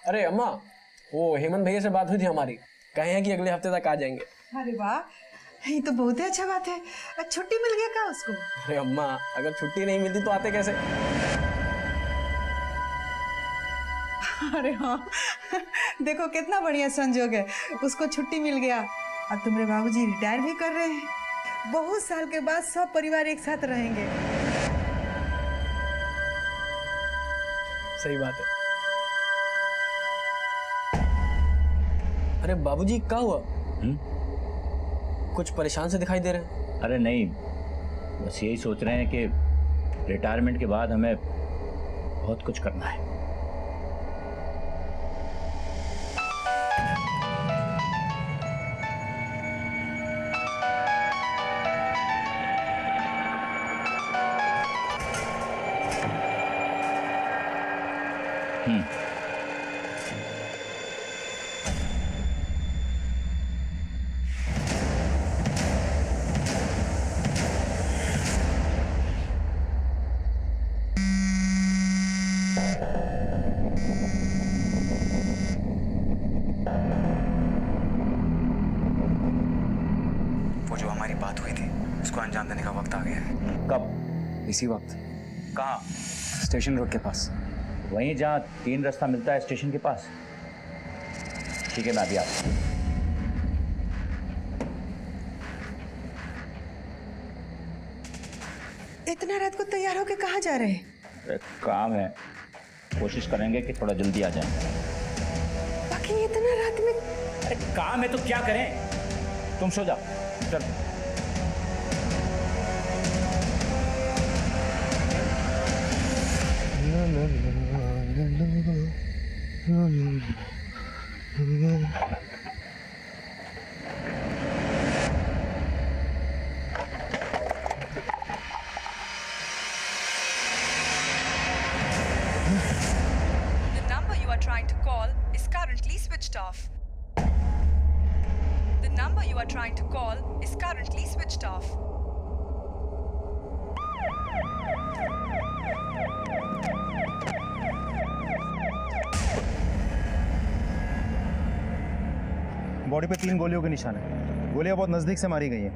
अरे अम्मा, वो हेमंत भैया से बात हुई थी हमारी, कहे हैं कि अगले हफ्ते तक आ जाएंगे। अरे वाह, ये तो बहुत ही अच्छा बात है। छुट्टी मिल गया क्या उसको? अरे अम्मा, अगर छुट्टी नहीं मिलती तो आते कैसे? अरे हाँ, देखो कितना बढ़िया संजोग है, उसको छुट्टी मिल गया। अब तुम्हारे बाबूजी रिटायर भी कर रहे हैं, बहुत साल के बाद सब परिवार एक साथ रहेंगे। सही बात है। अरे बाबूजी, क्या हुआ? कुछ परेशान से दिखाई दे रहे हैं। अरे नहीं, बस यही सोच रहे हैं कि रिटायरमेंट के बाद हमें बहुत कुछ करना है। वो जो हमारी बात हुई थी उसको अंजाम देने का वक्त आ गया है। कब? इसी वक्त। कहाँ? स्टेशन रोड के पास। वहीं जहाँ 3 रास्ता मिलता है स्टेशन के पास। ठीक है, मैं अभी आता हूँ। इतना रात को तैयार होके कहाँ जा रहे हैं? एक काम है, कोशिश करेंगे कि थोड़ा जल्दी आ जाएं। बाकी इतना रात में? अरे काम है तो क्या करें, तुम सो जाओ। चल। The number you are trying to call is currently switched off. The number you are trying to call is currently switched off. Body पे 3 गोलियों के निशान है। गोलियां बहुत नजदीक से मारी गई हैं,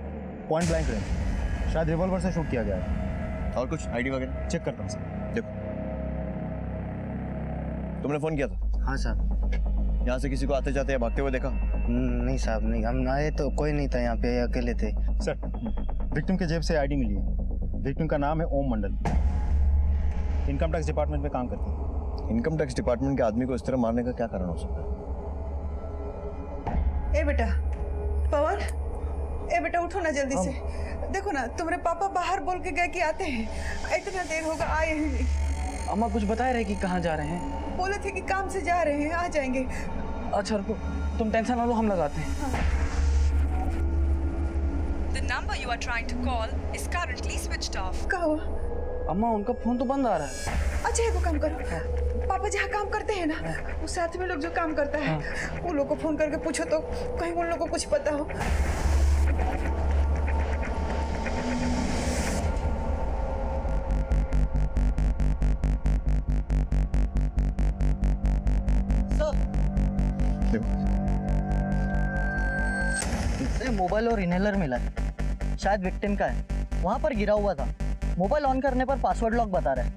पॉइंट ब्लैंक रेंज। शायद रिवॉल्वर से शूट किया गया है। और कुछ आईडी वगैरह चेक करता हूँ सर। देखो, तुमने फोन किया था? हाँ साहब। यहाँ से किसी को आते जाते या भागते हुए देखा? नहीं साहब, नहीं, हम आए तो कोई नहीं था यहाँ पे, अकेले थे। सर, विक्टिम के जेब से आईडी मिली है। विक्टिम का नाम है ओम मंडल, इनकम टैक्स डिपार्टमेंट में काम करते हैं। इनकम टैक्स डिपार्टमेंट के आदमी को इस तरह मारने का क्या कारण हो सकता है? ए बेटा पवन, ए बेटा उठो ना जल्दी से। देखो ना, तुम्हारे पापा बाहर बोल के गए कि आते हैं, इतना देर होगा आए ही नहीं। अम्मा कुछ बताए रहे कि कहाँ जा रहे हैं? बोले थे कि काम से जा रहे हैं, आ जाएंगे। अच्छा रुको, तुम टेंशन ना लो, हम लगाते हैं। The number you are trying to call is currently switched off. क्या हुआ? अम्मा, उनका फोन तो बंद आ रहा है। अच्छा एक काम करो, पापा जहाँ काम करते हैं ना, उस साथ में लोग जो काम करता है, उन लोग को फोन करके पूछो तो कहीं उन लोग को कुछ पता हो। इससे मोबाइल और इनहेलर मिला है, शायद विक्टिम का है। वहां पर गिरा हुआ था। मोबाइल ऑन करने पर पासवर्ड लॉक बता रहा है।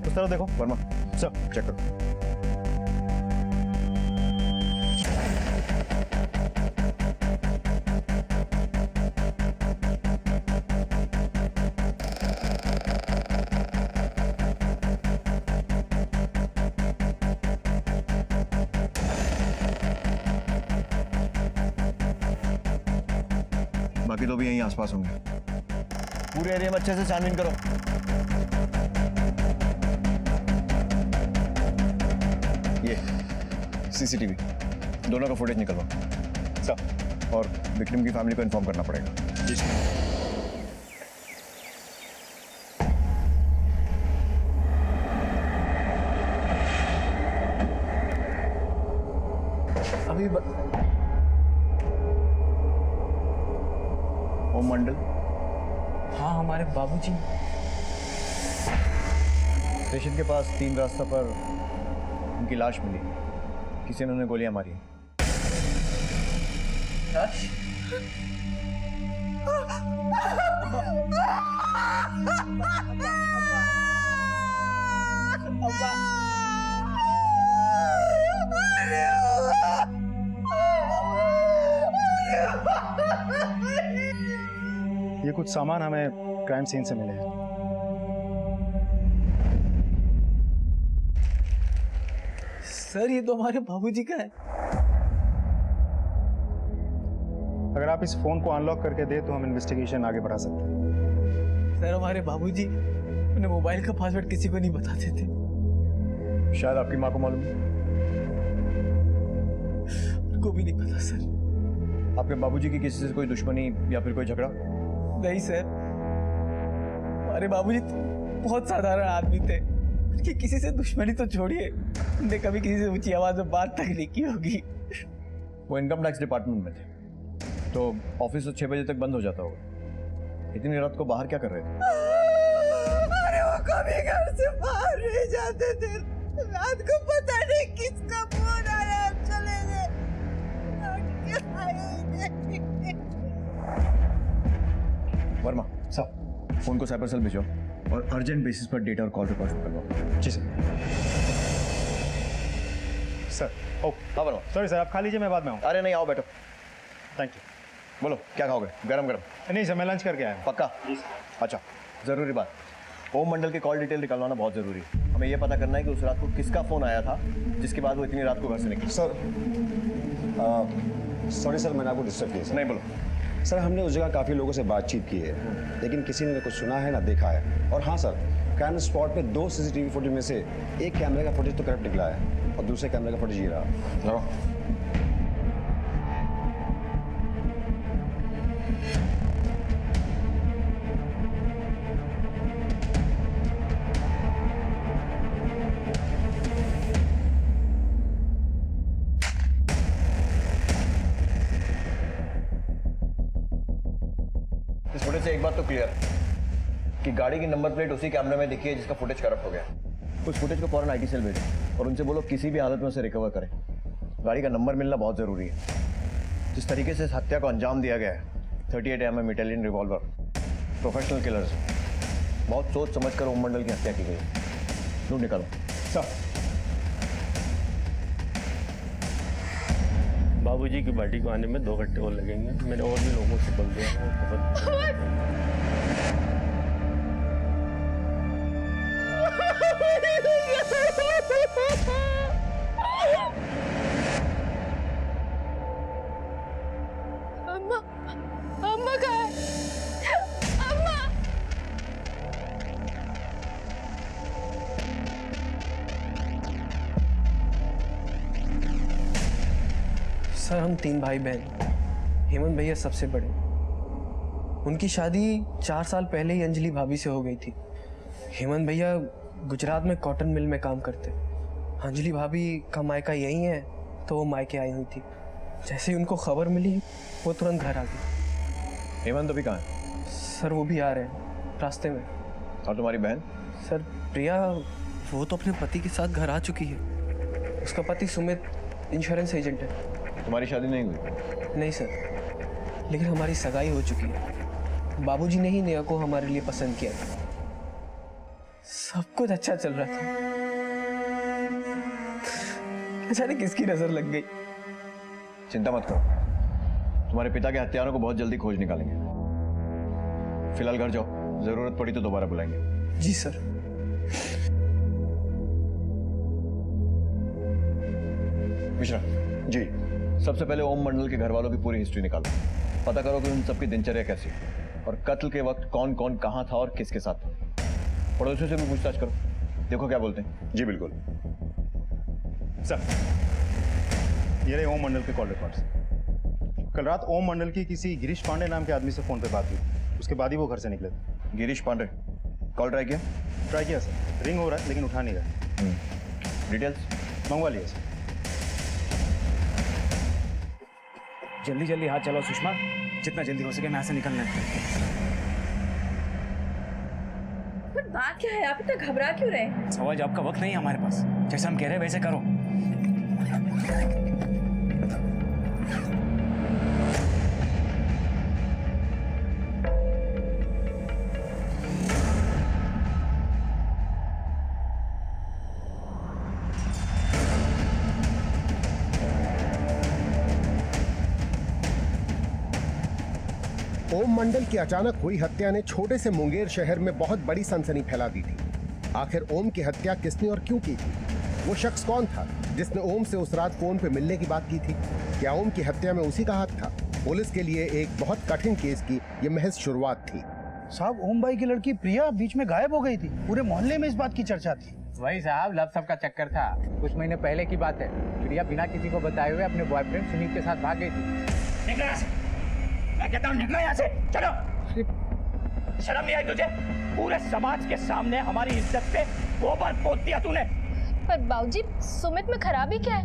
उस तरफ देखो। वर्मा, सर चेक करो। बाकी तो भी यहीं आसपास होंगे। पूरे एरिया में अच्छे से छानबीन करो। ये सीसीटीवी दोनों का फुटेज निकलवाओ सर, और विक्टिम की फैमिली को इन्फॉर्म करना पड़ेगा। जी सर। अभी ओम मंडल? हाँ, हमारे बाबूजी। स्टेशन के पास 3 रास्ता पर उनकी लाश मिली, किसी ने उन्हें गोलियां मारी हैं। ये कुछ सामान हमें क्राइम सीन से मिले हैं। सर ये तो हमारे बाबूजी का है। अगर आप इस फोन को अनलॉक करके दे तो हम इन्वेस्टिगेशन आगे बढ़ा सकते हैं। सर हमारे बाबूजी अपने मोबाइल का पासवर्ड किसी को नहीं बताते थे। शायद आपकी माँ को मालूम है। उनको भी नहीं पता सर। आपके बाबूजी की किसी से कोई दुश्मनी या फिर कोई झगड़ा? नहीं सर, हमारे बाबूजी तो बहुत साधारण आदमी थे। कि किसी से दुश्मनी तो छोड़िए, उनने कभी किसी से ऊंची आवाज में बात तक नहीं की होगी। वो इनकम टैक्स डिपार्टमेंट में थे, तो ऑफिस तो 6 बजे तक बंद हो जाता होगा। इतनी रात को बाहर क्या कर रहे थे? अरे वो कभी घर से बाहर नहीं जाते थे। रात को पता नहीं किसका फोन आया, हम चले गए। वर्मा साहब, फोन को साइबर सेल भेजो और अर्जेंट बेसिस पर डेटा और कॉल रिकॉर्ड करवाओ। जी सर। सर ओ हाँ वर्मा। सॉरी सर, आप खा लीजिए, मैं बाद में आऊँ। अरे नहीं, आओ बैठो। Thank you. बोलो क्या खाओगे? गरम गरम? नहीं सर, मैं लंच करके आया हूँ। पक्का? अच्छा, ज़रूरी बात, ओम मंडल की कॉल डिटेल निकलवाना बहुत ज़रूरी है। हमें यह पता करना है कि उस रात को किसका फ़ोन आया था जिसके बाद वो इतनी रात को घर से निकली। सर सॉरी सर, मैंने आपको डिस्टर्ब किया सर। नहीं बोलो। सर हमने उस जगह काफ़ी लोगों से बातचीत की है, लेकिन किसी ने कुछ सुना है ना देखा है। और हाँ सर, क्राइम स्पॉट पे 2 CCTV फुटेज में से एक कैमरे का फुटेज तो करप्ट निकला है और दूसरे कैमरे का फुटेज ये रहा। इस फुटेज से एक बात तो क्लियर है कि गाड़ी की नंबर प्लेट उसी कैमरे में दिखी है जिसका फुटेज करप्ट हो गया। उस फुटेज को फौरन IT सेल भेजो और उनसे बोलो किसी भी हालत में उसे रिकवर करें। गाड़ी का नंबर मिलना बहुत ज़रूरी है। जिस तरीके से इस हत्या को अंजाम दिया गया है, 38 mm Italian revolver, professional killers, बहुत सोच समझ कर ओम मंडल की हत्या की गई। ढूंढ निकालो। सर बाबूजी की बॉडी को आने में 2 घंटे और लगेंगे। मैंने और भी लोगों से बोल दिया है। अम्मा, अम्मा कहाँ है? अम्मा। सर हम 3 भाई बहन, हेमंत भैया सबसे बड़े। उनकी शादी 4 साल पहले ही अंजलि भाभी से हो गई थी। हेमंत भैया गुजरात में कॉटन मिल में काम करते। अंजलि भाभी का मायका यहीं है, तो वो मायके आई हुई थी। जैसे ही उनको खबर मिली वो तुरंत घर आ गई। हेमंत अभी कहाँ है? सर वो भी आ रहे हैं रास्ते में। और तुम्हारी बहन? सर प्रिया, वो तो अपने पति के साथ घर आ चुकी है। उसका पति सुमित इंश्योरेंस एजेंट है। तुम्हारी शादी नहीं हुई? नहीं सर, लेकिन हमारी सगाई हो चुकी है। बाबूजी ने ही नेहा को हमारे लिए पसंद किया था। सब कुछ अच्छा चल रहा था, अचानक किसकी नजर लग गई। चिंता मत करो, तुम्हारे पिता के हत्यारों को बहुत जल्दी खोज निकालेंगे। फिलहाल घर जाओ, जरूरत पड़ी तो दोबारा बुलाएंगे। जी सर। मिश्रा जी। सबसे पहले ओम मंडल के घर वालों की पूरी हिस्ट्री निकालो। पता करो कि उन सबकी दिनचर्या कैसी है और कत्ल के वक्त कौन कौन कहाँ था और किसके साथ था। पड़ोसियों से भी पूछताछ करो, देखो क्या बोलते हैं। जी बिल्कुल। सर ये रहे ओम मंडल के कॉल रिकॉर्ड्स। कल रात ओम मंडल की किसी गिरीश पांडे नाम के आदमी से फोन पे बात हुई, उसके बाद ही वो घर से निकले थे। गिरीश पांडे, कॉल ट्राई किया? ट्राई किया सर, रिंग हो रहा है लेकिन उठा नहीं रहा। डिटेल्स मंगवा लिया सर। जल्दी जल्दी हाथ चलाओ सुषमा, जितना जल्दी हो सके मैं यहाँ से निकलना है। बात क्या है? आप इतना घबरा क्यों रहे? सवाल जवाब का वक्त नहीं है हमारे पास, जैसे हम कह रहे हैं वैसे करो। ओम मंडल की अचानक हुई हत्या ने छोटे से मुंगेर शहर में बहुत बड़ी सनसनी फैला दी थी। आखिर ओम की हत्या किसने और क्यों की थी? वो शख्स कौन था जिसने ओम से उस रात फोन पे मिलने की बात की थी? क्या ओम की हत्या में उसी का हाथ था? पुलिस के लिए एक बहुत कठिन केस की ये महज शुरुआत थी। साहब, ओम भाई की लड़की प्रिया बीच में गायब हो गई थी। पूरे मोहल्ले में इस बात की चर्चा थी। वही साहब, लव सब का चक्कर था। कुछ महीने पहले की बात है। प्रिया बिना किसी को बताए हुए अपने बॉयफ्रेंड सुनील के साथ भाग गई थी। मैं कहता हूँ निकलो यहाँ से, चलो। शर्म नहीं आई तुझे? पूरे समाज के सामने हमारी इज्जत पे गोबर पोत दिया तूने। पर बाबूजी, सुमित में खराबी क्या है?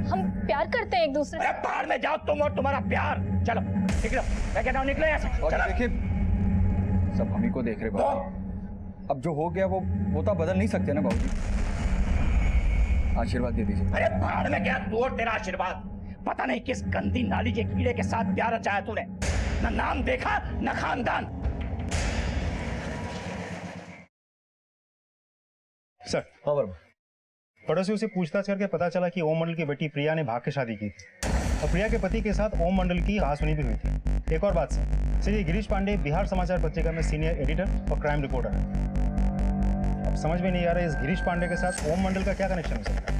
हम प्यार करते हैं एक दूसरे से। बाहर में जाओ तुम और तुम्हारा प्यार। चलो निकलो, मैं कहता हूँ निकलो यहाँ से। और देखिए, सब हम ही को देख रहे बाबू। अब जो हो गया वो तो बदल नहीं सकते ना बाबूजी। आशीर्वाद दे दीजिए। अरे बाहर में गया तू और तेरा आशीर्वाद। पता नहीं किस गंदी नाली के कीड़े के साथ प्यार रचाया तूने। न नाम देखा न खानदान। सर, हाँ वर्मा। पड़ोसियों से पूछताछ करके पता चला कि ओम मंडल की बेटी प्रिया ने भाग के शादी की थी और प्रिया के पति के साथ ओम मंडल की कहासुनी भी हुई थी। एक और बात सर, ये गिरीश पांडे बिहार समाचार पत्रिका में सीनियर एडिटर और क्राइम रिपोर्टर है। अब समझ में नहीं आ रहा है इस गिरीश पांडे के साथ ओम मंडल का क्या कनेक्शन हो सकता है?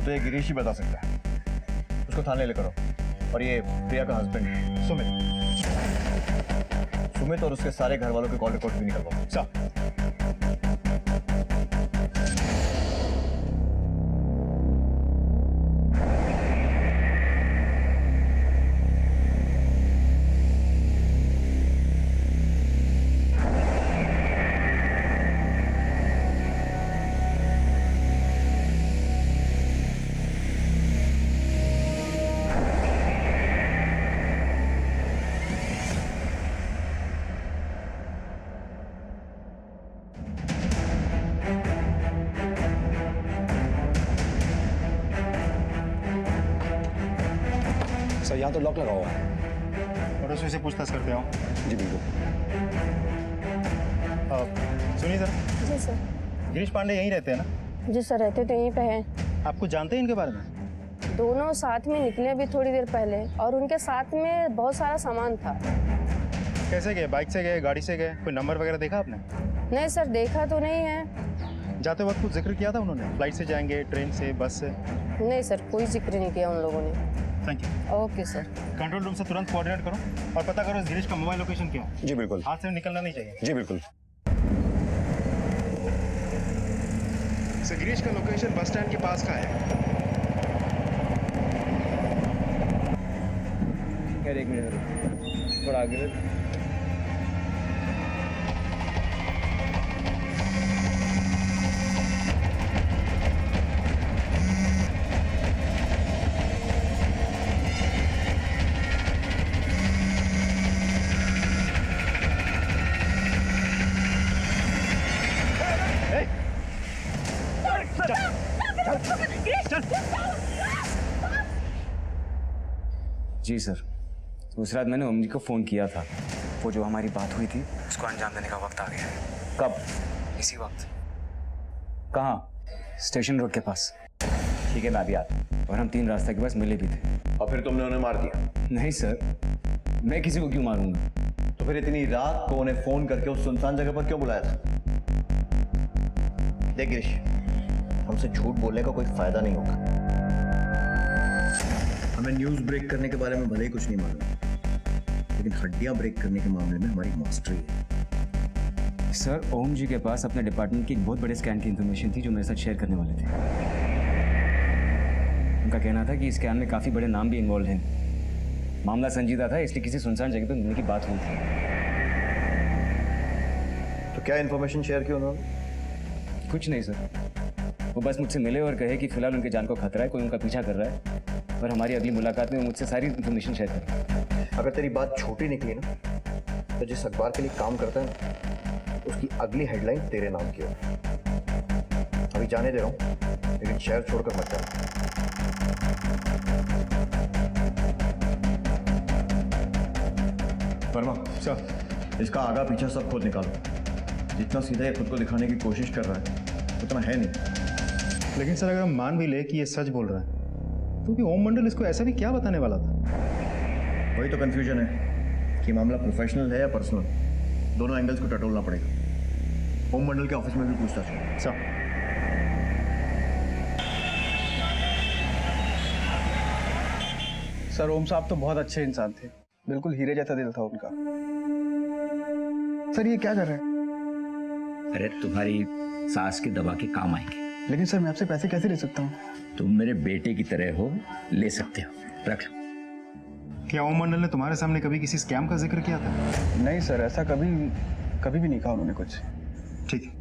तो ये गिरीश ही बता सकता है। उसको थाने लेकर आओ। और ये प्रिया का हस्बैंड सुमित और उसके सारे घर वालों के कॉल रिकॉर्ड भी निकलवाओ। सर, यहाँ तो लॉक लगा हुआ है। पड़ोसियों से पूछताछ करते हो? जी बिल्कुल। सुनिए सर। जी सर। गिरीश पांडे यहीं रहते हैं ना? जी सर, रहते तो यहीं पे हैं। आपको जानते हैं इनके बारे में? दोनों साथ में निकले अभी थोड़ी देर पहले, और उनके साथ में बहुत सारा सामान था। कैसे गए? बाइक से गए, गाड़ी से गए? कोई नंबर वगैरह देखा आपने? नहीं सर, देखा तो नहीं है। जाते वक्त कुछ जिक्र किया था उन्होंने? फ्लाइट से जाएंगे, ट्रेन से, बस से? नहीं सर, कोई जिक्र नहीं किया उन लोगों ने। Thank you. Okay sir. Control room से तुरंत कोऑर्डिनेट करो और पता करो इस गिरीश का मोबाइल लोकेशन क्या है। जी बिल्कुल। हाथ से निकलना नहीं चाहिए। जी बिल्कुल। गिरीश का लोकेशन बस स्टैंड के पास का है। एक मिनट, थोड़ा आगे। जी सर, उस रात मैंने ओम जी को फ़ोन किया था। वो जो हमारी बात हुई थी उसको अंजाम देने का वक्त आ गया है। कब? इसी वक्त। कहाँ? स्टेशन रोड के पास। ठीक है, मैं अभी आता हूँ। और हम 3 रास्ते के पास मिले भी थे। और फिर तुमने उन्हें मार दिया? नहीं सर, मैं किसी को क्यों मारूंगा? तो फिर इतनी रात को उन्हें फोन करके उस सुनसान जगह पर क्यों बुलाया था? देख गिरीश, हमसे झूठ बोलने का कोई फायदा नहीं होगा। हमें न्यूज़ ब्रेक करने के बारे में भले ही कुछ नहीं मालूम, लेकिन हड्डियां ब्रेक करने के मामले में हमारी मास्टरी है। सर, ओम जी के पास अपने डिपार्टमेंट की एक बहुत बड़े स्कैन की इंफॉर्मेशन थी जो मेरे साथ शेयर करने वाले थे। उनका कहना था कि इस स्कैन में काफ़ी बड़े नाम भी इन्वॉल्व हैं। मामला संजीदा था, इसलिए किसी सुनसान जगह पर मिलने की बात हुई थी। तो क्या इन्फॉर्मेशन शेयर की उन्होंने? कुछ नहीं सर, वो बस मुझसे मिले और कहे कि फिलहाल उनके जान को खतरा है, कोई उनका पीछा कर रहा है, और हमारी अगली मुलाकात में मुझसे सारी इन्फॉर्मेशन शेयर करें। अगर तेरी बात छोटी निकली ना, तो जिस अखबार के लिए काम करता है ना, उसकी अगली हेडलाइन तेरे नाम की होगी। अभी जाने दे रहा हूँ, लेकिन शहर छोड़कर मत जाना। वर्मा सर, इसका आगा पीछा सब खुद निकालो। जितना सीधा ये खुद को दिखाने की कोशिश कर रहा है उतना है नहीं। लेकिन सर अगर हम मान भी ले कि ये सच बोल रहा है तो कि ओम मंडल इसको ऐसा भी क्या बताने वाला था? वही तो कंफ्यूजन है कि मामला प्रोफेशनल है या पर्सनल। दोनों एंगल्स को टटोलना पड़ेगा। ओम मंडल के ऑफिस में भी पूछताछ है। सर सर ओम साहब तो बहुत अच्छे इंसान थे, बिल्कुल हीरे जैसा दिल था उनका। सर ये क्या कर रहे हैं? अरे तुम्हारी सास के दवा के काम आएंगे। लेकिन सर मैं आपसे पैसे कैसे ले सकता हूँ? तुम मेरे बेटे की तरह हो, ले सकते हो, रख लो। क्या ओम मंडल ने तुम्हारे सामने कभी किसी स्कैम का जिक्र किया था? नहीं सर, ऐसा कभी भी नहीं कहा उन्होंने कुछ। ठीक है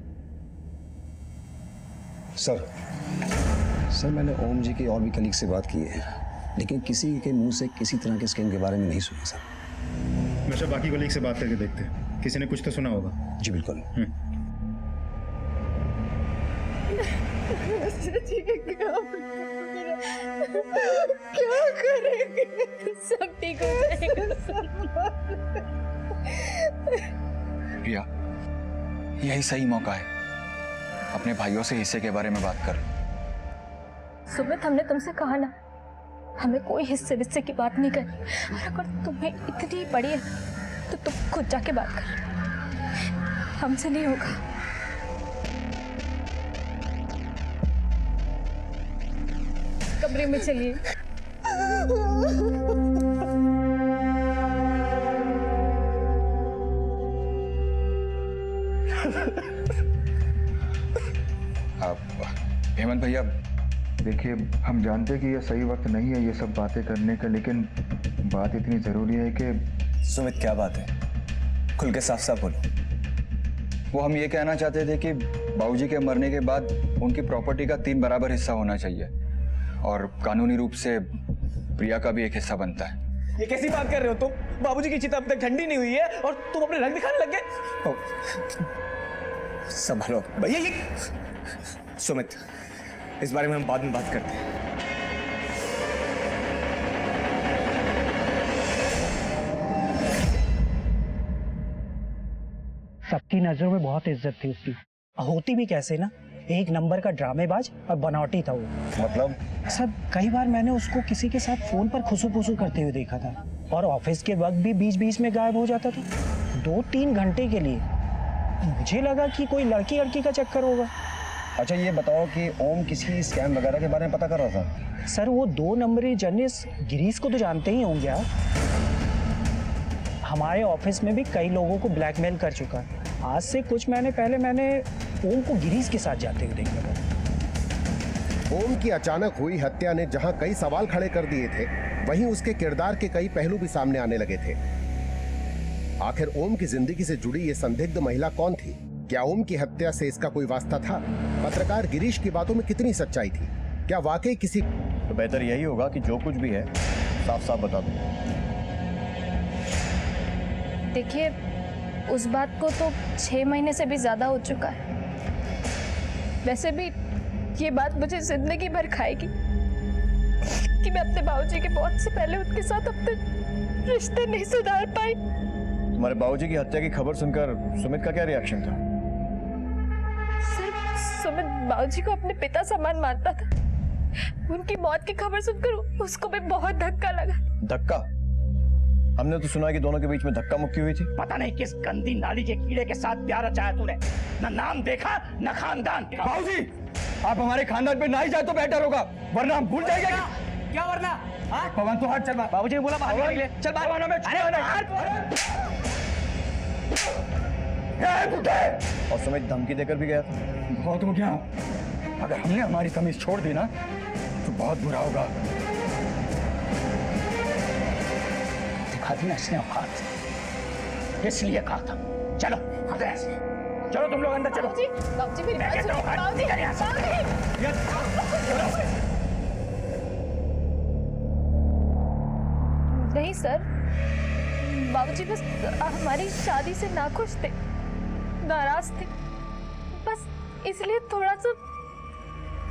सर मैंने ओम जी की और भी कलीग से बात की है, लेकिन किसी के मुंह से किसी तरह के स्कैम के बारे में नहीं सुना सर। हमेशा बाकी कलीग से बात करके देखते हैं, किसी ने कुछ तो सुना होगा। जी बिल्कुल। क्या करेंगे? सब ठीक हो जाएगा। प्रिया, यही सही मौका है, अपने भाइयों से हिस्से के बारे में बात कर। सुमित, हमने तुमसे कहा ना, हमें कोई हिस्से विस्से की बात नहीं करनी। और अगर तुम्हें इतनी पड़ी है तो तुम खुद जाके बात कर, हमसे नहीं होगा। कमरे में चलिए। हेमंत भैया, देखिए हम जानते हैं कि यह सही वक्त नहीं है ये सब बातें करने का, लेकिन बात इतनी ज़रूरी है कि। सुमित क्या बात है, खुल के साफ साफ बोलो। वो हम ये कहना चाहते थे कि बाबूजी के मरने के बाद उनकी प्रॉपर्टी का 3 बराबर हिस्सा होना चाहिए और कानूनी रूप से प्रिया का भी एक हिस्सा बनता है। ये कैसी बात कर रहे हो तुम? बाबूजी की चिता अब तक ठंडी नहीं हुई है और तुम अपने रंग दिखाने लग गए। संभालो भैया। ये सुमित, इस बारे में हम बाद में बात करते हैं। सबकी नजरों में बहुत इज्जत थी उसकी, होती भी कैसे ना, एक नंबर का ड्रामेबाज और बनावटी था वो। मतलब सर कई बार मैंने उसको किसी के साथ फोन पर खुसू फुसू करते हुए देखा था और ऑफिस के वक्त भी बीच बीच में गायब हो जाता था 2-3 घंटे के लिए। मुझे लगा कि कोई लड़की का चक्कर होगा। अच्छा ये बताओ कि ओम किसी स्कैम वगैरह के बारे में पता कर रहा था? सर वो 2 नंबरी जर्नलिस्ट गिरीश को तो जानते ही होंगे आप, हमारे ऑफिस में भी कई लोगों को ब्लैकमेल कर चुका है। आज से कुछ महीने पहले मैंने ओम को गिरीश के साथ जाते हुए देखा था। ओम की अचानक हुई हत्या ने जहां कई सवाल खड़े कर दिए थे, वहीं उसके किरदार के कई पहलू भी सामने आने लगे थे। आखिर ओम की जिंदगी से जुड़ी ये संदिग्ध महिला कौन थी? क्या ओम की हत्या से इसका कोई वास्ता था? पत्रकार गिरीश की बातों में कितनी सच्चाई थी? क्या वाकई किसी? तो बेहतर यही होगा कि जो कुछ भी है साफ साफ बता दो। देखिए, उस बात को तो 6 महीने से भी ज्यादा हो चुका है। वैसे भी ये बात मुझे जिंदगी भर खाएगी कि मैं अपने बाबूजी के मौत से पहले उनके साथ अपने रिश्ते नहीं सुधार पाई। तुम्हारे बाबूजी की हत्या की खबर सुनकर सुमित का क्या रिएक्शन था? सिर्फ सुमित बाबूजी को अपने पिता समान मानता था। उनकी मौत की खबर सुनकर उसको भी बहुत धक्का लगा। धक्का? हमने तो सुना कि दोनों के बीच में धक्का मुक्की हुई थी। पता नहीं किस गंदी नाली के कीड़े के साथ प्यार रचाया तूने, ना नाम देखा ना खानदान। बाबूजी, आप हमारे खानदान पे ना ही जाए तो बेहतर होगा, वरना हम भूल जाएंगे। क्या वरना? पवन तो हाथ चल बाहर। बाबूजी ने बोला बाहर निकले। चल बाहर। और सुमित धमकी देकर भी गया था। बहुत हो गया, अगर हमने हमारी तमीज छोड़ दी ना तो बहुत बुरा होगा। इसने औकात, इसलिए कहा था। चलो चलो तुम लोग अंदर चलो। बाबूजी मेरी बात सुनिए। बाबूजी नहीं सर, बाबूजी बस हमारी शादी से नाखुश थे। नाराज थी, बस इसलिए थोड़ा सा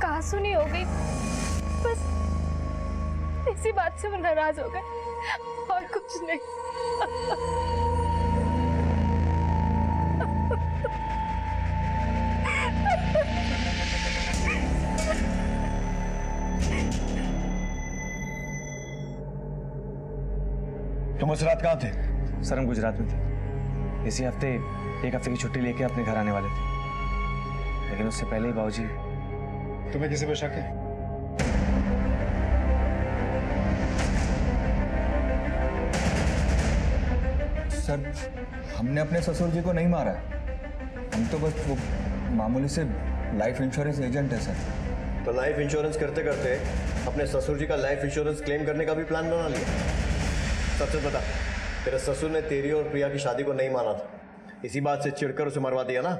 कहासुनी हो गई, बस इसी बात से वो नाराज हो गए और कुछ नहीं। तुम उस रात कहाँ थे? सर हम गुजरात में थे। इसी हफ्ते एक हफ्ते की छुट्टी लेके अपने घर आने वाले थे, लेकिन उससे पहले ही बाबूजी। तुम्हें किसी पे शक है? सर हमने अपने ससुर जी को नहीं मारा है, हम तो बस वो मामूली से लाइफ इंश्योरेंस एजेंट है सर। तो लाइफ इंश्योरेंस करते करते अपने ससुर जी का लाइफ इंश्योरेंस क्लेम करने का भी प्लान बना लिया। सच बता, तेरे ससुर ने तेरी और प्रिया की शादी को नहीं माना था, इसी बात से चिढ़कर उसे मरवा दिया ना?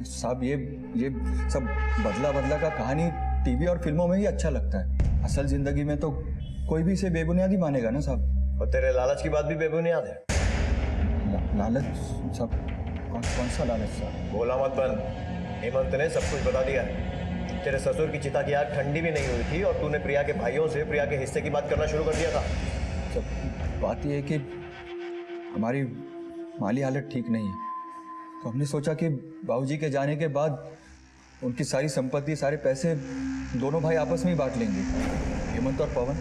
साहब ये सब बदला बदला का कहानी टीवी और फिल्मों में ही अच्छा लगता है, असल जिंदगी में तो कोई भी इसे बेबुनियादी मानेगा ना साहब। और तेरे लालच की बात भी बेबुनियाद है। लालच साहब? कौन सा लालच साहब? बोला मत बन, हेमंत ने सब कुछ बता दिया है। तेरे ससुर की चिता की आग ठंडी भी नहीं हुई थी और तूने प्रिया के भाइयों से प्रिया के हिस्से की बात करना शुरू कर दिया था। बात यह है कि हमारी माली हालत ठीक नहीं है, तो हमने सोचा कि बाबूजी के जाने के बाद उनकी सारी संपत्ति, सारे पैसे दोनों भाई आपस में ही बांट लेंगे, हेमंत और पवन।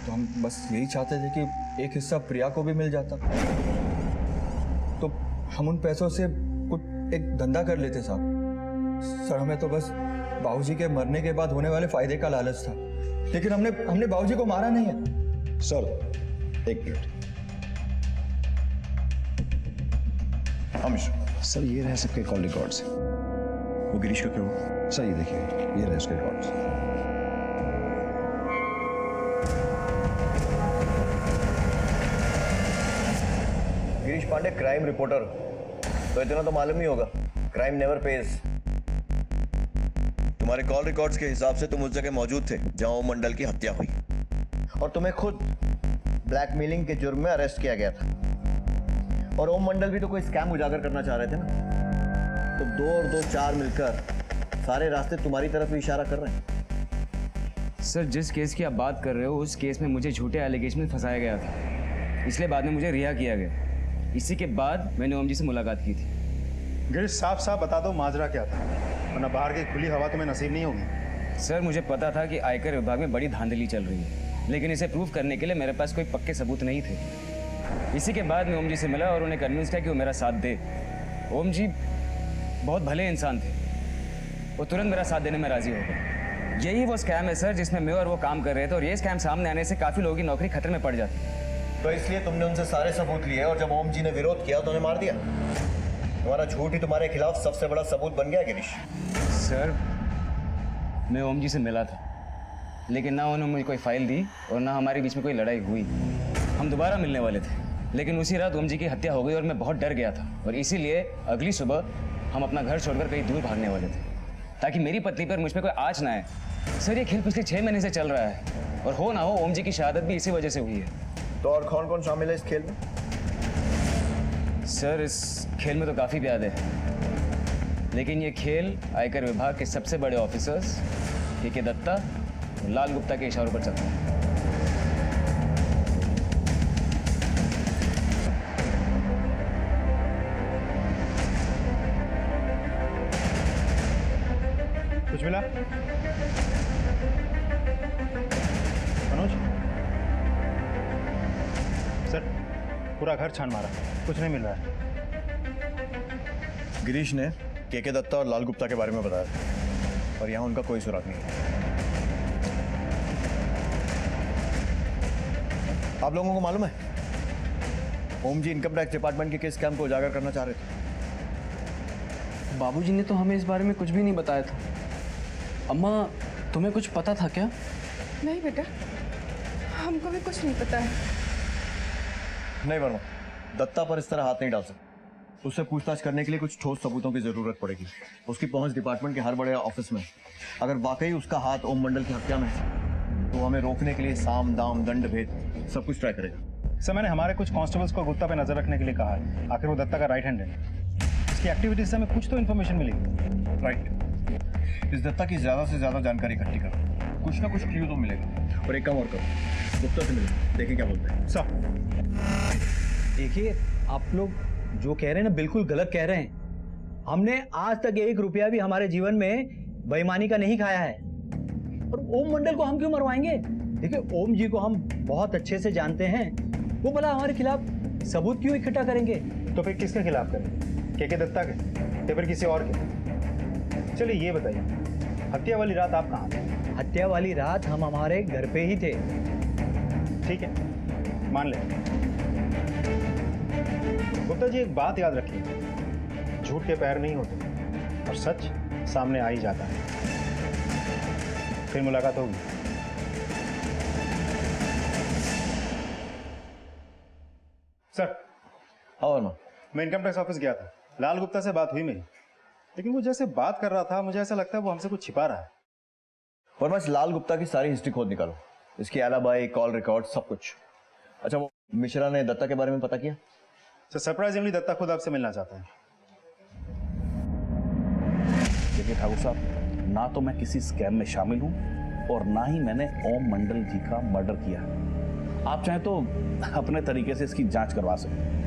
तो हम बस यही चाहते थे कि एक हिस्सा प्रिया को भी मिल जाता, तो हम उन पैसों से कुछ एक धंधा कर लेते साहब। सर हमें तो बस बाबूजी के मरने के बाद होने वाले फायदे का लालच था, लेकिन हमने बाबूजी को मारा नहीं है। सर एक मिनट। सर ये रहे सबके कॉल रिकॉर्ड्स। वो गिरीश का क्यों? सर ये देखिए, ये रहे उसके records. Girish Pande crime reporter, तो इतना तो मालूम ही होगा, क्राइम नेवर पेज। तुम्हारे कॉल रिकॉर्ड्स के हिसाब से तुम उस जगह मौजूद थे जहां ओम मंडल की हत्या हुई, और तुम्हें खुद ब्लैकमेलिंग के जुर्म में अरेस्ट किया गया था। और ओम मंडल भी तो कोई स्कैम उजागर करना चाह रहे थे ना, तो 2 और 2 4 मिलकर सारे रास्ते तुम्हारी तरफ ही इशारा कर रहे हैं। सर जिस केस की आप बात कर रहे हो उस केस में मुझे झूठे एलिगेशन में फंसाया गया था, इसलिए बाद में मुझे रिहा किया गया। इसी के बाद मैंने ओम जी से मुलाकात की थी। गिरीश साफ बता दो माजरा क्या था, वरना बाहर की खुली हवा तुम्हें नसीब नहीं होगी। सर मुझे पता था कि आयकर विभाग में बड़ी धांधली चल रही है, लेकिन इसे प्रूव करने के लिए मेरे पास कोई पक्के सबूत नहीं थे। इसी के बाद मैं ओम जी से मिला और उन्हें कन्विंस किया कि वो मेरा साथ दे। ओम जी बहुत भले इंसान थे, वो तुरंत मेरा साथ देने में राजी हो गए। यही वो स्कैम है सर जिसमें मैं और वो काम कर रहे थे, और ये स्कैम सामने आने से काफ़ी लोगों की नौकरी खतरे में पड़ जाती। तो इसलिए तुमने उनसे सारे सबूत लिए और जब ओम जी ने विरोध किया तो उन्हें मार दिया। तुम्हारा झूठ ही तुम्हारे खिलाफ सबसे बड़ा सबूत बन गया गिरीश। सर मैं ओम जी से मिला था, लेकिन ना उन्होंने मुझे कोई फाइल दी और ना हमारे बीच में कोई लड़ाई हुई। हम दोबारा मिलने वाले थे, लेकिन उसी रात ओम जी की हत्या हो गई और मैं बहुत डर गया था, और इसीलिए अगली सुबह हम अपना घर छोड़कर कहीं दूर भागने वाले थे, ताकि मेरी पत्नी पर मुझ पर कोई आँच ना आए। सर ये खेल पिछले 6 महीने से चल रहा है, और हो ना हो ओम जी की शहादत भी इसी वजह से हुई है। तो और कौन कौन शामिल है इस खेल में? सर इस खेल में तो काफ़ी प्यादे हैं, लेकिन ये खेल आयकर विभाग के सबसे बड़े ऑफिसर्स के दत्ता और लाल गुप्ता के इशारों पर चलता है। कुछ मिला मनोज? सर पूरा घर छान मारा, कुछ नहीं मिल रहा है। गिरीश ने के दत्ता और लाल गुप्ता के बारे में बताया, और यहाँ उनका कोई सुराग नहीं है। आप लोगों को मालूम है ओम जी इनकम टैक्स डिपार्टमेंट के किस स्कैम को उजागर करना चाह रहे थे? बाबूजी ने तो हमें इस बारे में कुछ भी नहीं बताया था। अम्मा तुम्हें कुछ पता था क्या? नहीं बेटा, हमको भी कुछ नहीं पता है। नहीं वर्मा, दत्ता पर इस तरह हाथ नहीं डाल सकते। उससे पूछताछ करने के लिए कुछ ठोस सबूतों की जरूरत पड़ेगी। उसकी पहुंच डिपार्टमेंट के हर बड़े ऑफिस में। अगर वाकई उसका हाथ ओम मंडल की हत्या में है, तो हमें रोकने के लिए साम दाम दंड भेद सब कुछ ट्राई करेगा। सर मैंने हमारे कुछ कांस्टेबल्स को गुत्ता पे नजर रखने के लिए कहा है, आखिर वो दत्ता का राइट हैंड है। उसकी एक्टिविटीज से हमें कुछ तो इन्फॉर्मेशन मिलेगी। राइट। इस दत्ता की ज़्यादा से ज़्यादा जानकारी इकट्ठी करो, कुछ ना कुछ क्लू तो मिलेगा। और एक काम और करो, गुप्ता से मिलो, देखें क्या बोलते हैं। सर देखिए, आप लोग जो कह रहे हैं ना बिल्कुल गलत कह रहे हैं। हमने आज तक 1 रुपया भी हमारे जीवन में बेईमानी का नहीं खाया है। और ओम मंडल को हम क्यों मरवाएंगे? देखिए, ओम जी को हम बहुत अच्छे से जानते हैं। वो भला हमारे खिलाफ सबूत क्यों इकट्ठा करेंगे? तो फिर किसके खिलाफ करेंगे? के दत्ता के या फिर किसी और के? चलिए ये बताइए, हत्या वाली रात आप कहाँ थे? हत्या वाली रात हम हमारे घर पे ही थे। ठीक है, मान ले। गुप्ता जी एक बात याद रखिए, झूठ के पैर नहीं होते और सच सामने आ ही जाता है। फिर मुलाकात होगी। सर। हाँ वर्मा। मैं इनकम टैक्स ऑफिस गया था, लाल गुप्ता से बात हुई मेरी, लेकिन वो जैसे बात कर रहा था मुझे ऐसा लगता है वो हमसे कुछ छिपा रहा है। वर्मा, इस लाल गुप्ता की सारी हिस्ट्री खोद निकालो, इसकी एलाबाई, कॉल रिकॉर्ड, सब कुछ। अच्छा, वो मिश्रा ने दत्ता के बारे में पता किया? सर सरप्राइजिंगली दत्ता खुद आपसे मिलना चाहता है। देखिए ठाकुर साहब, ना तो मैं किसी स्कैम में शामिल हूं और ना ही मैंने ओम मंडल जी का मर्डर किया। आप चाहें तो अपने तरीके से इसकी जांच करवा सकते हैं।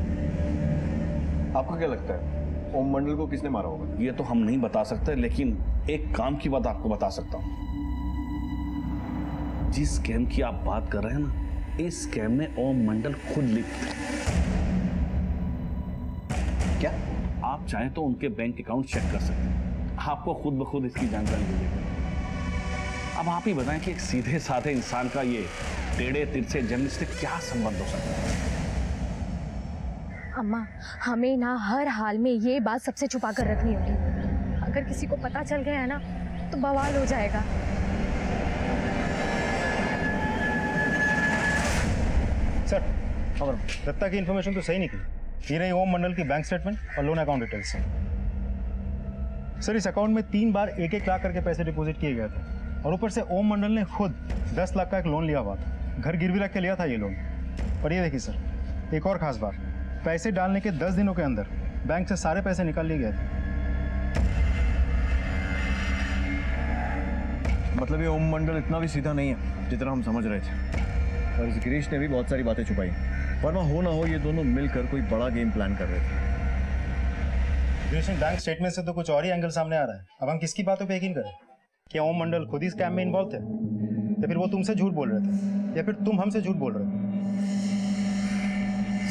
आपको क्या लगता है ओम मंडल को किसने मारा होगा? ये तो हम नहीं बता सकते, लेकिन एक काम की बात आपको बता सकता हूं। जिस स्कैम की आप बात कर रहे हैं ना, इस स्कैम में ओम मंडल खुद लिप्त है। क्या आप चाहें तो उनके बैंक अकाउंट चेक कर सकते हैं, आपको खुद ब खुद इसकी जानकारी मिल जाएगी। अब आप ही बताएं कि एक सीधे साधे इंसान का ये टेढ़े तिरछे जर्नलिस्ट से क्या संबंध हो सकता है? अम्मा, हमें ना हर हाल में ये बात सबसे छुपा कर रखनी होगी। अगर किसी को पता चल गया है ना तो बवाल हो जाएगा। सर, दत्ता की इन्फॉर्मेशन तो सही निकली। ये रही ओम मंडल की बैंक स्टेटमेंट और लोन अकाउंट डिटेल्स। सर, इस अकाउंट में 3 बार 1-1 लाख करके पैसे डिपॉजिट किए गए थे और ऊपर से ओम मंडल ने खुद 10 लाख का एक लोन लिया हुआ था। घर गिरवी रख के लिया था ये लोन। और ये देखिए सर, एक और खास बात, पैसे डालने के 10 दिनों के अंदर बैंक से सारे पैसे निकाल लिए गए थे। मतलब ये ओम मंडल इतना भी सीधा नहीं है जितना हम समझ रहे थे, और इस गिरीश ने भी बहुत सारी बातें छुपाई। वरना हो ना हो ये दोनों मिलकर कोई बड़ा गेम प्लान कर रहे थे। गिरीश, बैंक स्टेटमेंट से तो कुछ और ही एंगल सामने आ रहा है। अब हम किसकी बातों पे यकीन करें? क्या ओम मंडल खुद ही स्कैम में इन्वॉल्व थे, या फिर वो तुमसे झूठ बोल रहे थे, या फिर तुम हमसे झूठ बोल रहे थे?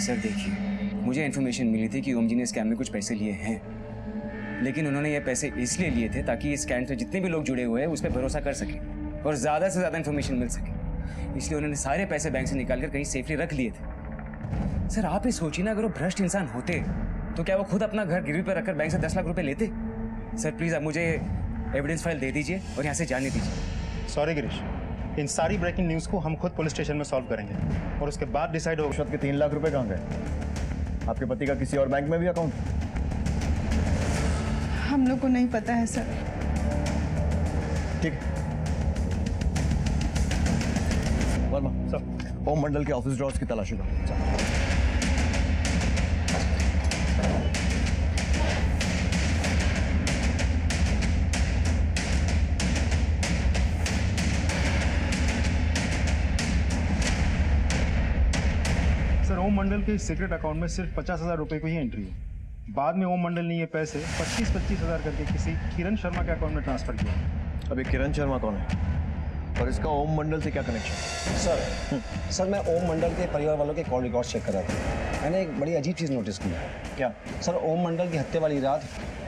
सर देखिए, मुझे इन्फॉर्मेशन मिली थी कि ओम जी ने स्कैम में कुछ पैसे लिए हैं, लेकिन उन्होंने ये पैसे इसलिए लिए थे ताकि इस स्कैम से जितने भी लोग जुड़े हुए हैं उस पर भरोसा कर सकें और ज़्यादा से ज़्यादा इन्फॉर्मेशन मिल सके। इसलिए उन्होंने सारे पैसे बैंक से निकाल कर कहीं सेफली रख लिए थे। सर आप ही सोचिए ना, अगर वो भ्रष्ट इंसान होते तो क्या वो खुद अपना घर गिरवी पर रखकर बैंक से 10 लाख रुपए लेते? सर प्लीज़ आप मुझे एविडेंस फाइल दे दीजिए और यहाँ से जाने दीजिए। सॉरी गिरीश, इन सारी ब्रेकिंग न्यूज़ को हम खुद पुलिस स्टेशन में सॉल्व करेंगे और उसके बाद डिसाइड होगा। रिश्वत के 3 लाख रुपए कहाँ गए? आपके पति का किसी और बैंक में भी अकाउंट? हम लोग को नहीं पता है सर। ठीक। वर्मा सर, ओम मंडल के ऑफिस ड्रॉर्स की तलाशी करो। सर, ओम मंडल के सीक्रेट अकाउंट में सिर्फ 50,000 रुपए की ही एंट्री है। बाद में ओम मंडल ने ये पैसे 25,000 करके किसी किरण शर्मा के अकाउंट में ट्रांसफर किया। अभी किरण शर्मा कौन है और इसका ओम मंडल से क्या कनेक्शन? सर मैं ओम मंडल के परिवार वालों के कॉल रिकॉर्ड चेक कर रहा था। मैंने एक बड़ी अजीब चीज़ नोटिस की। क्या? सर, ओम मंडल की हत्या वाली रात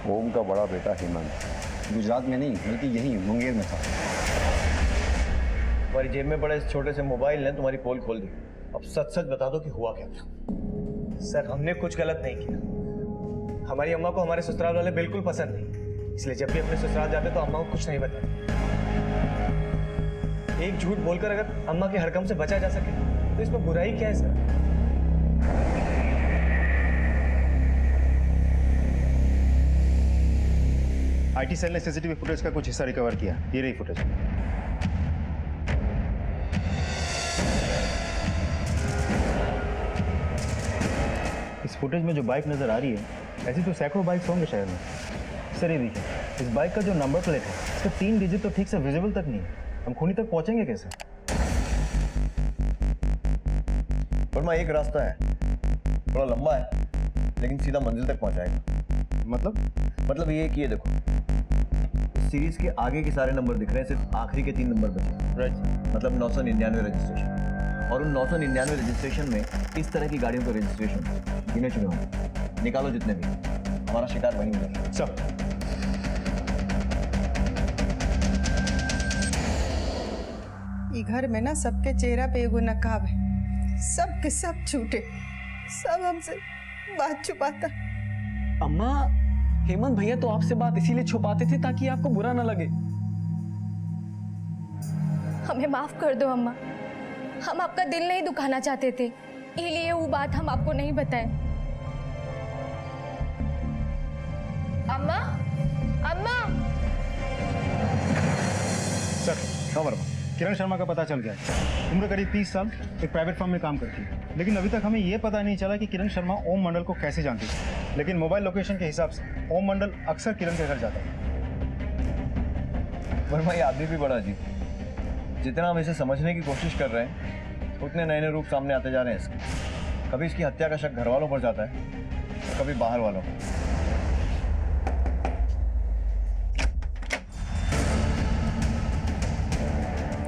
ओम का बड़ा बेटा हेमंत गुजरात में नहीं बल्कि यहीं मुंगेर में था। तुम्हारी जेब में पड़े इस छोटे से मोबाइल ने तुम्हारी पोल खोल दी। अब सच सच बता दो कि हुआ क्या था। सर हमने कुछ गलत नहीं किया। हमारी अम्मा को हमारे ससुराल वाले बिल्कुल पसंद नहीं, इसलिए जब भी अपने ससुराल जाते तो अम्मा को कुछ नहीं बताते। एक झूठ बोलकर अगर अम्मा के हरकम से बचा जा सके तो इसमें बुराई क्या है सर? आईटी सेल ने सीसीटीवी फुटेज का कुछ हिस्सा रिकवर किया। ये रही फुटेज। इस फुटेज में जो बाइक नजर आ रही है ऐसी तो सैकड़ों बाइक्स होंगे शहर में। सर ये देखिए, इस बाइक का जो नंबर प्लेट है इसका 3 डिजिट तो ठीक से विजिबल तक नहीं है। हम खूनी तक पहुंचेंगे कैसे? वर्मा एक रास्ता है, थोड़ा लंबा है लेकिन सीधा मंजिल तक पहुंचाएगा। मतलब ये कि ये देखो, इस सीरीज के आगे के सारे नंबर दिख रहे हैं, सिर्फ आखिरी के 3 नंबर बचे। राइट। मतलब 999 रजिस्ट्रेशन, और उन 999 रजिस्ट्रेशन में इस तरह की गाड़ियों का रजिस्ट्रेशन गिने चुने होंगे। निकालो जितने भी, हमारा शिकार वहीं मिलेगा। सब ई घर में ना सबके चेहरा पे एगो नकाब है, सब के सब झूठे, सब हमसे बात छुपाता। अम्मा, हेमंत भैया तो आपसे बात इसीलिए छुपाते थे ताकि आपको बुरा ना लगे। हमें माफ कर दो अम्मा, हम आपका दिल नहीं दुखाना चाहते थे, इसलिए वो बात हम आपको नहीं बताए। अम्मा, अम्मा। सर, हाँ वर्मा, किरण शर्मा का पता चल गया है। उम्र करीब 30 साल, एक प्राइवेट फर्म में काम करती है। लेकिन अभी तक हमें ये पता नहीं चला कि किरण शर्मा ओम मंडल को कैसे जानती है। लेकिन मोबाइल लोकेशन के हिसाब से ओम मंडल अक्सर किरण के घर जाता है। वर्मा ये आदमी भी बड़ा अजीब, जितना हम इसे समझने की कोशिश कर रहे हैं उतने नए नए रूप सामने आते जा रहे हैं इसके। कभी इसकी हत्या का शक घर वालों पर जाता है और कभी बाहर वालों पर।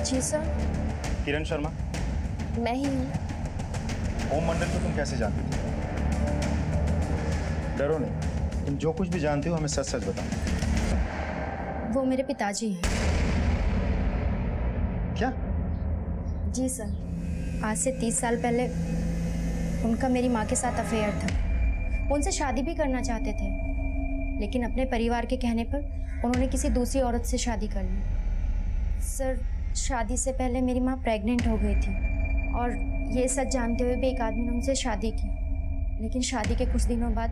जी सर। किरण शर्मा, मैं ही हूँ। ओम मंडल को तुम कैसे जानती थी? डरो नहीं, तुम जो कुछ भी जानती हो हमें सच सच बताओ। वो मेरे पिताजी हैं। क्या? जी सर, आज से 30 साल पहले उनका मेरी माँ के साथ अफेयर था। उनसे शादी भी करना चाहते थे, लेकिन अपने परिवार के कहने पर उन्होंने किसी दूसरी औरत से शादी कर ली। सर, शादी से पहले मेरी माँ प्रेग्नेंट हो गई थी और ये सच जानते हुए भी एक आदमी ने उनसे शादी की, लेकिन शादी के कुछ दिनों बाद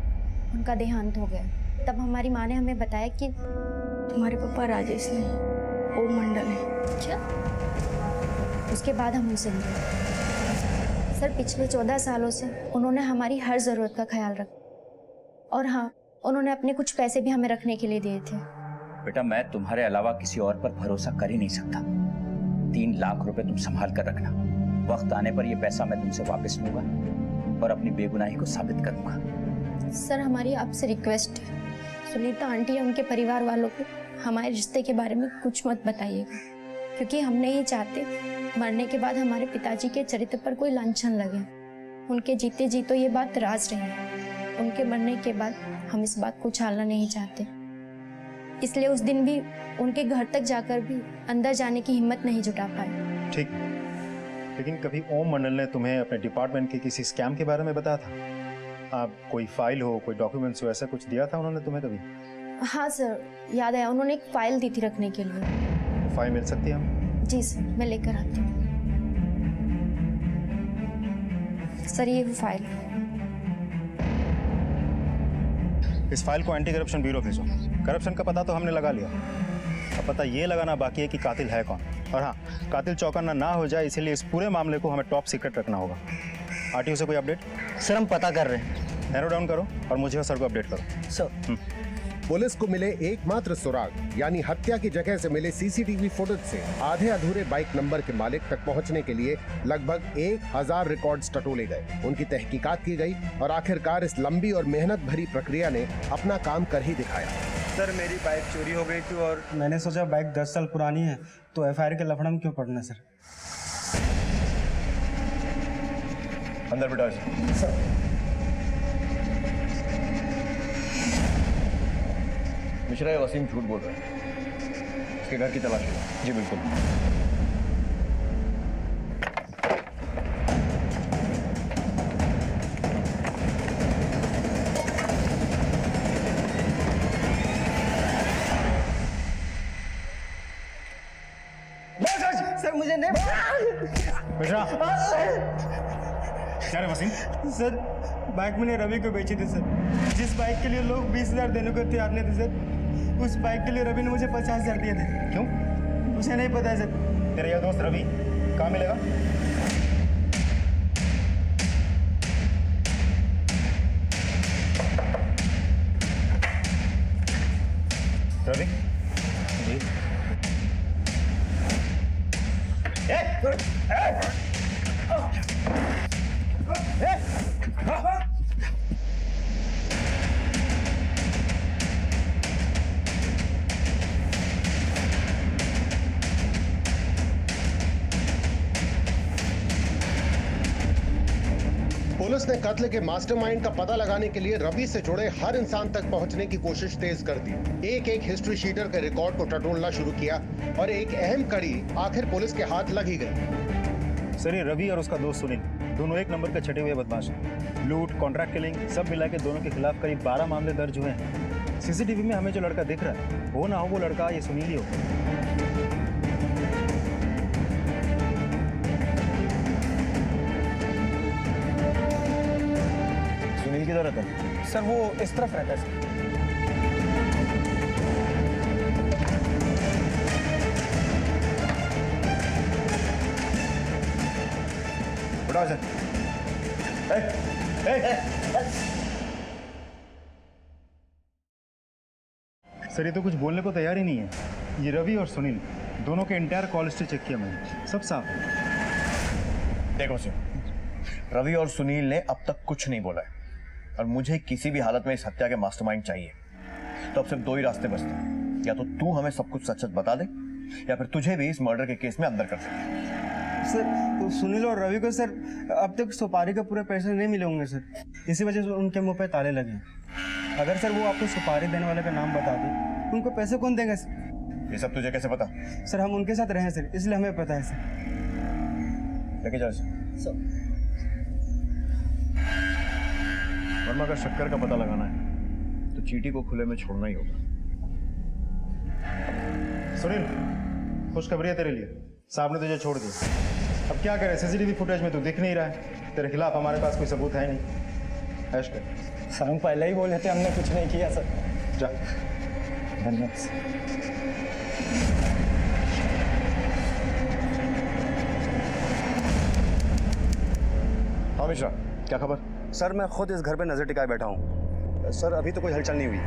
उनका देहांत हो गया। तब हमारी माँ ने हमें बताया कि तुम्हारे पापा राजेश नहीं, ओम मंडल है। क्या? उसके बाद हम उनसे मिले। सर, पिछले 14 सालों से उन्होंने हमारी हर ज़रूरत का ख्याल रखा, और हाँ, उन्होंने अपने कुछ पैसे भी हमें रखने के लिए दिए थे। बेटा, मैं तुम्हारे अलावा किसी और पर भरोसा कर ही नहीं सकता। 3 लाख रुपए तुम संभाल कर रखना। वक्त आने पर यह पैसा मैं तुमसे वापस लूंगा और अपनी बेगुनाही को साबित करूंगा। सर, हमारी आपसे रिक्वेस्ट है, सुनीता आंटी या उनके परिवार वालों को हमारे रिश्ते के बारे में कुछ मत बताइएगा, क्योंकि हम नहीं चाहते मरने के बाद हमारे पिताजी के चरित्र पर कोई लांछन लगे। उनके जीते जी तो ये बात राज रही है, उनके मरने के बाद हम इस बात को उछालना नहीं चाहते। इसलिए उस दिन भी उनके घर तक जाकर भी अंदर जाने की हिम्मत नहीं जुटा पाए। ठीक, लेकिन कभी ओम मंडल ने तुम्हें अपने डिपार्टमेंट के किसी स्कैम के बारे में बताया था? आप कोई फाइल हो, कोई डॉक्यूमेंट्स हो, ऐसा कुछ दिया था उन्होंने तुम्हें कभी? हाँ सर, याद आया, उन्होंने एक फाइल दी थी रखने के लिए। फाइल मिल सकती है हमें? जी सर, मैं लेकर आती हूँ। सर, ये फाइल। इस फाइल को एंटी करप्शन ब्यूरो भेजो। करप्शन का पता तो हमने लगा लिया, अब पता ये लगाना बाकी है कि कातिल है कौन। और हाँ, कातिल चौकन्ना ना हो जाए, इसीलिए इस पूरे मामले को हमें टॉप सीक्रेट रखना होगा। आरटीओ से कोई अपडेट? सर, हम पता कर रहे हैं। नैरो डाउन करो और मुझे सर को अपडेट करो। सर। पुलिस को मिले एकमात्र सुराग यानी हत्या की जगह से मिले सीसीटीवी फुटेज से आधे अधूरे बाइक नंबर के मालिक तक पहुंचने के लिए लगभग 1000 रिकॉर्ड्स टटोले गए। उनकी तहकीकात की गई और आखिरकार इस लंबी और मेहनत भरी प्रक्रिया ने अपना काम कर ही दिखाया। सर, मेरी बाइक चोरी हो गई थी और मैंने सोचा बाइक 10 साल पुरानी है तो एफआईआर के लफड़ा में क्यों पड़ना। सर, अंदर बिठा सर। मिश्रा, ये वसीम झूठ बोल रहा है, इसके घर की तलाश लो। जी बिल्कुल। सर, मुझे नहीं। मिश्रा, क्या रे वसीम? सर, बाइक मैंने रवि को बेची थी सर। जिस बाइक के लिए लोग 20,000 देने को तैयार नहीं थे सर, उस बाइक के लिए रवि ने मुझे 50,000 दिए थे। क्यों? मुझे नहीं पता है सर। तेरा यह दोस्त रवि कहाँ मिलेगा? पुलिस ने कत्ल के मास्टरमाइंड का पता लगाने के लिए रवि से जुड़े हर इंसान तक पहुंचने की कोशिश तेज कर दी। एक एक हिस्ट्री शीटर के रिकॉर्ड को टटोलना शुरू किया और एक अहम कड़ी आखिर पुलिस के हाथ लग ही गई। सर ये रवि और उसका दोस्त सुनील दोनों एक नंबर के छठे हुए बदमाश हैं। लूट, कॉन्ट्रैक्ट किलिंग सब मिला के दोनों के खिलाफ करीब 12 मामले दर्ज हुए हैं। सीसीटीवी में हमें जो लड़का दिख रहा है वो ना हो वो लड़का ये सुनील ही हो। सुनील किधर रहता है? सर वो इस तरफ रहता है सर। उठाओ सर। सर ये तो कुछ बोलने को तैयार ही नहीं है। ये रवि और सुनील दोनों के इंटायर कॉल हिस्ट्री चेक किया मैंने, सब साफ है। देखो सर, रवि और सुनील ने अब तक कुछ नहीं बोला है और मुझे किसी भी हालत में इस हत्या के मास्टरमाइंड चाहिए। तो अब सिर्फ दो ही रास्ते बचते हैं, या तो तू हमें सब कुछ सच सच बता दे या फिर तुझे भी इस मर्डर के केस में अंदर कर दे। सर तो सुनील और रवि को सर अब तक सुपारी के पूरे पैसे नहीं मिले होंगे सर, इसी वजह से उनके मुंह पे ताले लगे। अगर सर वो आपको सुपारी देने वाले का नाम बता दे उनको पैसे कौन देंगे सर? ये सब तुझे कैसे पता? सर हम उनके साथ रहे सर, इसलिए हमें पता है सर। लेके जाओ सर। वर्मा अगर शक्कर का पता लगाना है तो चीटी को खुले में छोड़ना ही होगा। सुनील खुशखबरी है तेरे लिए, साहब ने तुझे छोड़ दिया। अब क्या करे, सीसीटीवी फुटेज में तू दिख नहीं रहा है, तेरे खिलाफ हमारे पास कोई सबूत है नहीं। ऐश कर। सर हम पहले ही बोले थे हमने कुछ नहीं किया सर। जा। धन्यवाद सर। हाँ मिश्रा, क्या खबर? सर मैं खुद इस घर पे नजर टिकाए बैठा हूँ। सर अभी तो कोई हलचल नहीं हुई।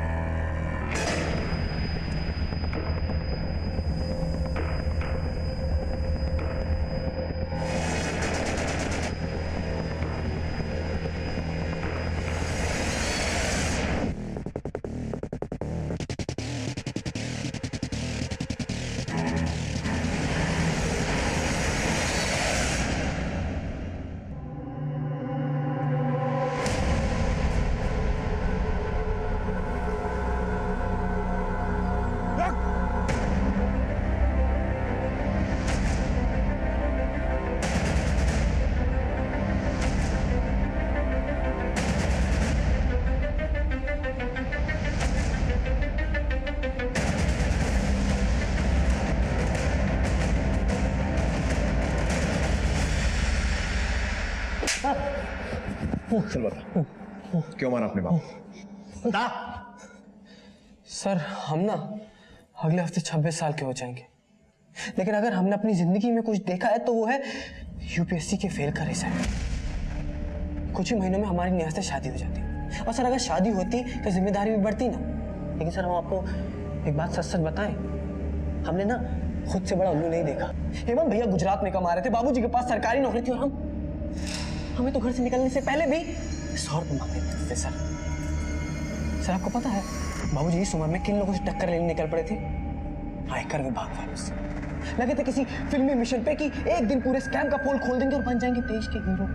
चल बता, क्यों मारा अपने बाप? सर हम ना अगले हफ्ते 26 साल के हो जाएंगे, लेकिन अगर हमने अपनी जिंदगी में कुछ देखा है तो वो है यूपीएससी के फेल का रिजल्ट। कुछ ही महीनों में हमारी नेहा से शादी हो जाती, और सर अगर शादी होती तो जिम्मेदारी भी बढ़ती ना। लेकिन सर हम आपको एक बात सच सच बताएं, हमने ना खुद से बड़ा उल्लू नहीं देखा। हेमंत भैया गुजरात में कमा रहे थे, बाबूजी के पास सरकारी नौकरी थी, और हमें तो घर से निकलने से पहले भी 100 रुपये मांगने पड़ते थे। सर आपको पता है बाबूजी इस उम्र में किन लोगों से टक्कर लेने निकल पड़े थे? आयकर विभाग वालों से। लगे थे किसी फिल्मी मिशन पे कि एक दिन पूरे स्कैम का पोल खोल देंगे और बन जाएंगे देश के हीरो।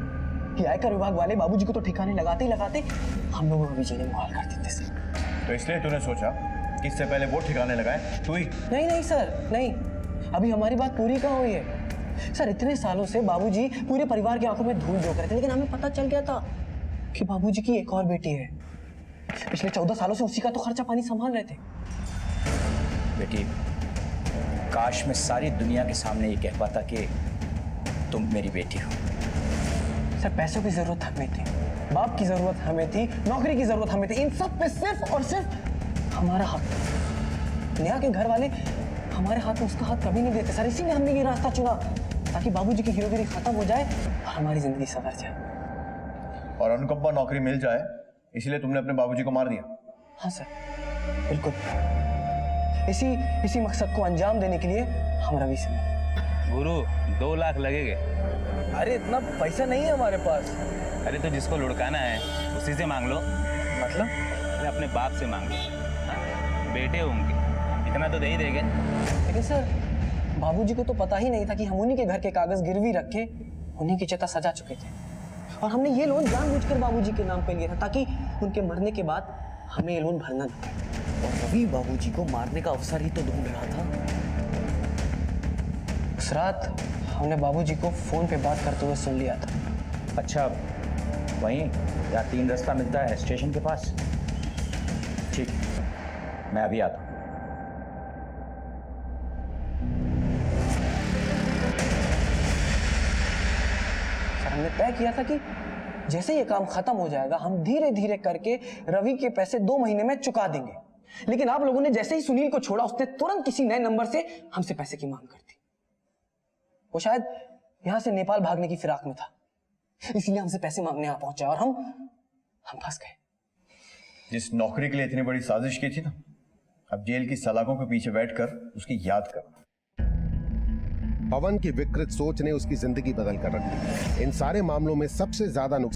ये आयकर विभाग वाले बाबूजी को तो ठिकाने लगाते ही लगाते हम लोगों को भी जीने मुहाल कर देते सर। तो इसलिए तूने सोचा कि इससे पहले वो ठिकाने लगाए तू ही? नहीं सर नहीं, अभी हमारी बात पूरी कहाँ हुई है। सर इतने सालों से बाबूजी पूरे परिवार की आंखों में धूल झोंक रहे थे, लेकिन हमें पता चल गया था कि बाबूजी की एक और बेटी है। पिछले 14 सालों से उसी का तो खर्चा पानी संभाल रहे थे। बेटी, काश मैं सारी दुनिया के सामने ये कह पाता कि तुम मेरी बेटी हो। सर पैसों की जरूरत हमें थी, बाप की जरूरत हमें थी, नौकरी की जरूरत हमें थी, इन सब पे सिर्फ और सिर्फ हमारा हाथ। नेहा के घर वाले हमारे हाथ में उसका हाथ कभी नहीं देते सर, इसीलिए हमने ये रास्ता चुना ताकि बाबूजी की हीरोगिरी खत्म हो जाए और हमारी जिंदगी संवर जाए। और अनुकंपा नौकरी मिल जाए इसलिए तुमने अपने बाबूजी को मार दिया? हाँ सर बिल्कुल, इसी मकसद को अंजाम देने के लिए हम रवि से मिले। गुरु 2 लाख लगेंगे। अरे इतना पैसा नहीं है हमारे पास। अरे तो जिसको लुढ़काना है उसी से मांग लो। मतलब? अरे अपने बाप से मांग लो। हाँ? बेटे हो उनके, इतना तो दे ही देंगे। लेकिन सर बाबूजी को तो पता ही नहीं था कि हम उन्हीं के घर के कागज गिरवी रखे उन्हीं की चिता सजा चुके थे, और हमने ये लोन जानबूझकर बाबूजी के नाम पे लिया था ताकि उनके मरने के बाद हमें ये लोन भरना था। और रवि बाबूजी को मारने का अवसर ही तो ढूंढ रहा था। उस रात हमने बाबूजी को फोन पे बात करते हुए सुन लिया था। अच्छा, वहीं या 3 रास्ता मिलता है स्टेशन के पास। ठीक, मैं अभी आता हूँ। हमने तय किया था कि जैसे ये काम खत्म हो जाएगा हम धीरे धीरे करके रवि के पैसे 2 महीने में चुका देंगे। लेकिन आप लोगों ने जैसे ही सुनील को छोड़ा उसने तुरंत किसी नए नंबर से हमसे पैसे की मांग कर दी। वो शायद यहां से नेपाल भागने की फिराक में था, इसलिए हमसे पैसे मांगने आ पहुंचा और हम फंस गए। जिस नौकरी के लिए इतनी बड़ी साजिश की थी ना, अब जेल की सलाखों के पीछे बैठकर उसकी याद कर। पवन की विकृत सोच ने उसकी जिंदगी बदल कर रख दी। इन सारे मामलों में सबसे ज्यादा नुकसान